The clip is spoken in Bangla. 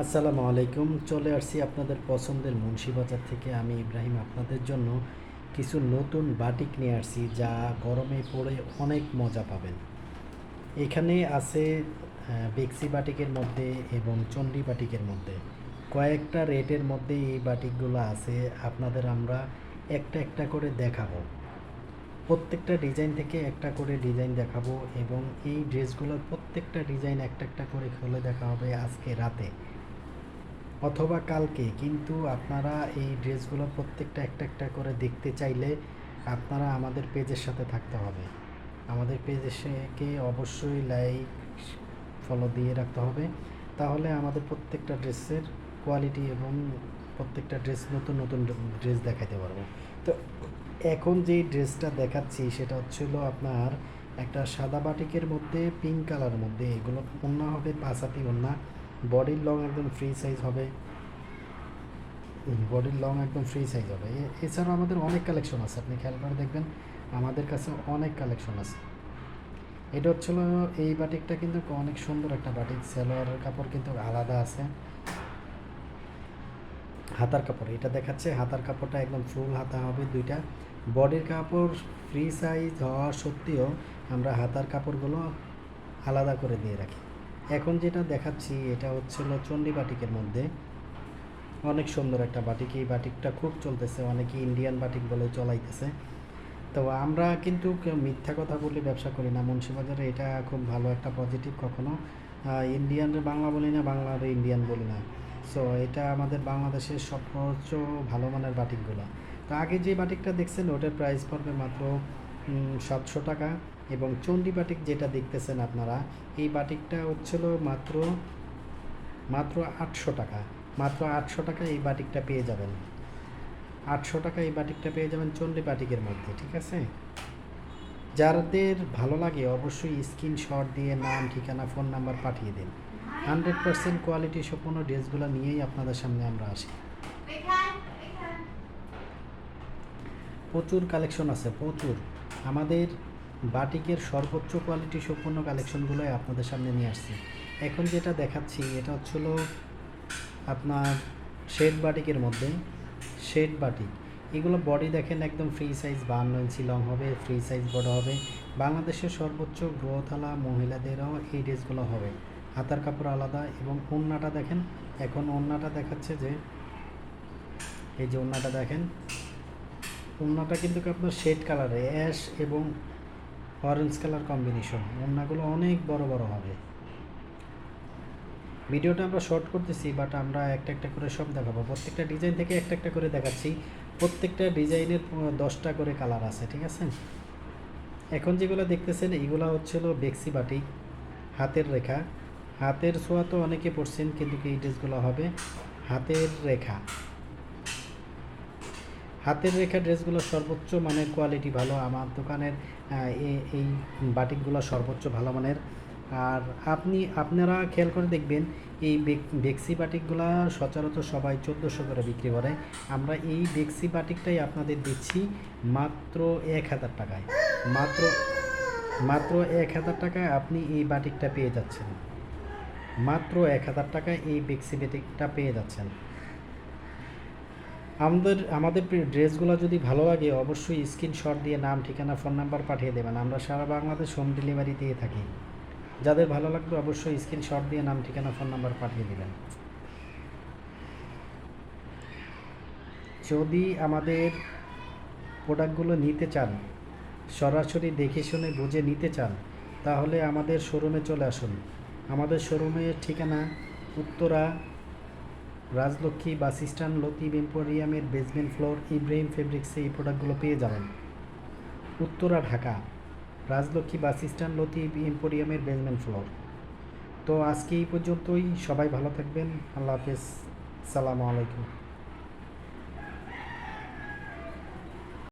আসসালামু আলাইকুম। চলে আসছি আপনাদের পছন্দের মুন্সিবাজার থেকে। আমি ইব্রাহিম আপনাদের জন্য কিছু নতুন বাটিক নিয়ে আসছি, যা গরমে পড়ে অনেক মজা পাবেন। এখানে আছে বেক্সি বাটিকের মধ্যে এবং চণ্ডী বাটিকের মধ্যে কয়েকটা রেটের মধ্যে এই বাটিকগুলো আছে। আপনাদের আমরা একটা একটা করে দেখাবো, প্রত্যেকটা ডিজাইন থেকে একটা করে ডিজাইন দেখাবো এবং এই ড্রেসগুলোর প্রত্যেকটা ডিজাইন একটা একটা করে খুলে দেখা হবে আজকে রাতে অথবা কালকে। কিন্তু আপনারা এই ড্রেসগুলো প্রত্যেকটা একটা একটা করে দেখতে চাইলে আপনারা আমাদের পেজের সাথে থাকতে হবে। আমাদের পেজকে অবশ্যই লাইক ফলো দিয়ে রাখতে হবে, তাহলে আমাদের প্রত্যেকটা ড্রেসের কোয়ালিটি এবং প্রত্যেকটা ড্রেস নতুন নতুন ড্রেস দেখাতে পারবো। তো এখন যেই ড্রেসটা দেখাচ্ছি সেটা হচ্ছিল আপনার একটা সাদা বাটিকের মধ্যে পিঙ্ক কালারের মধ্যে। এগুলো ওড়না হবে পাঁচাতি ওড়না, বডির লং একদম ফ্রি সাইজ হবে। বডির লং একদম ফ্রি সাইজ হবে। এছাড়াও আমাদের অনেক কালেকশন আছে, আপনি খেয়াল করে দেখবেন আমাদের কাছে অনেক কালেকশন আছে। এটা হচ্ছিল এই বাটিকটা কিন্তু অনেক সুন্দর একটা বাটিক। সালোয়ারের কাপড় কিন্তু আলাদা আছে। হাতার কাপড় এটা দেখাচ্ছে, হাতার কাপড়টা একদম ফুল হাতা হবে দুইটা। বডির কাপড় ফ্রি সাইজ হওয়া সত্ত্বেও আমরা হাতার কাপড়গুলো আলাদা করে দিয়ে রাখি। এখন যেটা দেখাচ্ছি এটা হচ্ছিল চণ্ডী বাটিকের মধ্যে অনেক সুন্দর একটা বাটিক। এই বাটিকটা খুব চলতেছে, অনেকে ইন্ডিয়ান বাটিক বলে চলাইতেছে। তো আমরা কিন্তু কেউ মিথ্যা কথা বলে ব্যবসা করি না মুন্সিবাজারে। এটা খুব ভালো একটা পজিটিভ। কখনো ইন্ডিয়ানরে বাংলা বলি না, বাংলার ইন্ডিয়ান বলি না। সো এটা আমাদের বাংলাদেশের সর্বোচ্চ ভালো মানের বাটিকগুলো। তো আগে যে বাটিকটা দেখছেন ওটার প্রাইস পড়বে মাত্র 700 টাকা, এবং চণ্ডী বাটিক যেটা দেখতেছেন আপনারা এই বাটিকটা হচ্ছিল মাত্র মাত্র 800 টাকা। মাত্র 800 টাকা এই বাটিকটা পেয়ে যাবেন। 800 টাকা এই বাটিকটা পেয়ে যাবেন চণ্ডী বাটিকের মধ্যে, ঠিক আছে? যাদের ভালো লাগে অবশ্যই স্ক্রিনশট দিয়ে নাম, ঠিকানা, ফোন নাম্বার পাঠিয়ে দিন। 100% কোয়ালিটি সম্পন্ন ড্রেসগুলো নিয়েই আপনাদের সামনে আমরা আসি। প্রচুর কালেকশন আছে, প্রচুর। আমাদের বাটিকের সর্বোচ্চ কোয়ালিটি সম্পন্ন কালেকশনগুলোই আপনাদের সামনে নিয়ে আসছি। এখন যেটা দেখাচ্ছি এটা হচ্ছিল আপনার শেড বাটিকের মধ্যে। শেড বাটিক এগুলো বডি দেখেন একদম ফ্রি সাইজ 52 ইঞ্চি লং হবে, ফ্রি সাইজ বড় হবে। বাংলাদেশের সর্বোচ্চ গ্রোথওয়ালা মহিলাদেরও এই ড্রেসগুলো হবে। হাতার কাপড় আলাদা এবং ওড়নাটা দেখেন। এখন ওড়নাটা দেখাচ্ছে যে এই যে ওড়নাটা দেখেন, ওড়নাটা কিন্তু আপনার শেড কালারে অ্যাশ এবং অরেঞ্জ কালার কম্বিনেশন। ওড়নাগুলো অনেক বড় বড় হবে। ভিডিওটা আমরা শর্ট করতেছি, বাট আমরা একটা একটা করে সব দেখাবো। প্রত্যেকটা ডিজাইন থেকে একটা একটা করে দেখাচ্ছি। প্রত্যেকটা ডিজাইনের 10টা করে কালার আছে, ঠিক আছে? এখন যেগুলো দেখতেছেন এইগুলো হচ্ছিল বেক্সি বাটিক, হাতের রেখা। হাতের ছোঁয়া তো অনেকে পড়ছেন, কিন্তু এই ড্রেসগুলো হবে হাতের রেখা। হাতের রেখা ড্রেসগুলো সর্বোচ্চ মানের, কোয়ালিটি ভালো। আমার দোকানের এই বাটিকগুলো সর্বোচ্চ ভালো মানের। আর আপনারা খেয়াল করে দেখবেন এই বেক্সি বাটিকগুলো সচরাচর সবাই 1400 করে বিক্রি করে। আমরা এই বেক্সি বাটিকটাই আপনাদের দিচ্ছি মাত্র 1000 টাকায়। মাত্র মাত্র 1000 টাকায় আপনি এই বাটিকটা পেয়ে যাচ্ছেন। মাত্র 1000 টাকায় এই বেক্সি বাটিকটা পেয়ে যাচ্ছেন। আমাদের ড্রেসগুলো যদি ভালো লাগে অবশ্যই স্ক্রিনশট দিয়ে নাম, ঠিকানা, ফোন নাম্বার পাঠিয়ে দেবেন। আমরা সারা বাংলাদেশ হোম ডেলিভারি দিয়ে থাকি। যাদের ভালো লাগবে অবশ্যই স্ক্রিনশট দিয়ে নাম, ঠিকানা, ফোন নাম্বার পাঠিয়ে দেবেন। যদি আমাদের প্রোডাক্টগুলো নিতে চান, সরাসরি দেখে শুনে বুঝে নিতে চান, তাহলে আমাদের শোরুমে চলে আসুন। আমাদের শোরুমের ঠিকানা উত্তরা রাজলক্ষ্মী বাস স্ট্যান্ড, লতিফ এম্পোরিয়ামের বেসমেন্ট ফ্লোর, ইব্রাহিম ফেব্রিক্সে এই প্রোডাক্টগুলো পেয়ে যাবেন। উত্তরা, ঢাকা, রাজলক্ষ্মী বাস স্ট্যান্ড, লতিফ এম্পোরিয়ামের বেসমেন্ট ফ্লোর। তো আজকে এই পর্যন্তই। সবাই ভালো থাকবেন। আল্লাহ হাফেজ। সালামু আলাইকুম।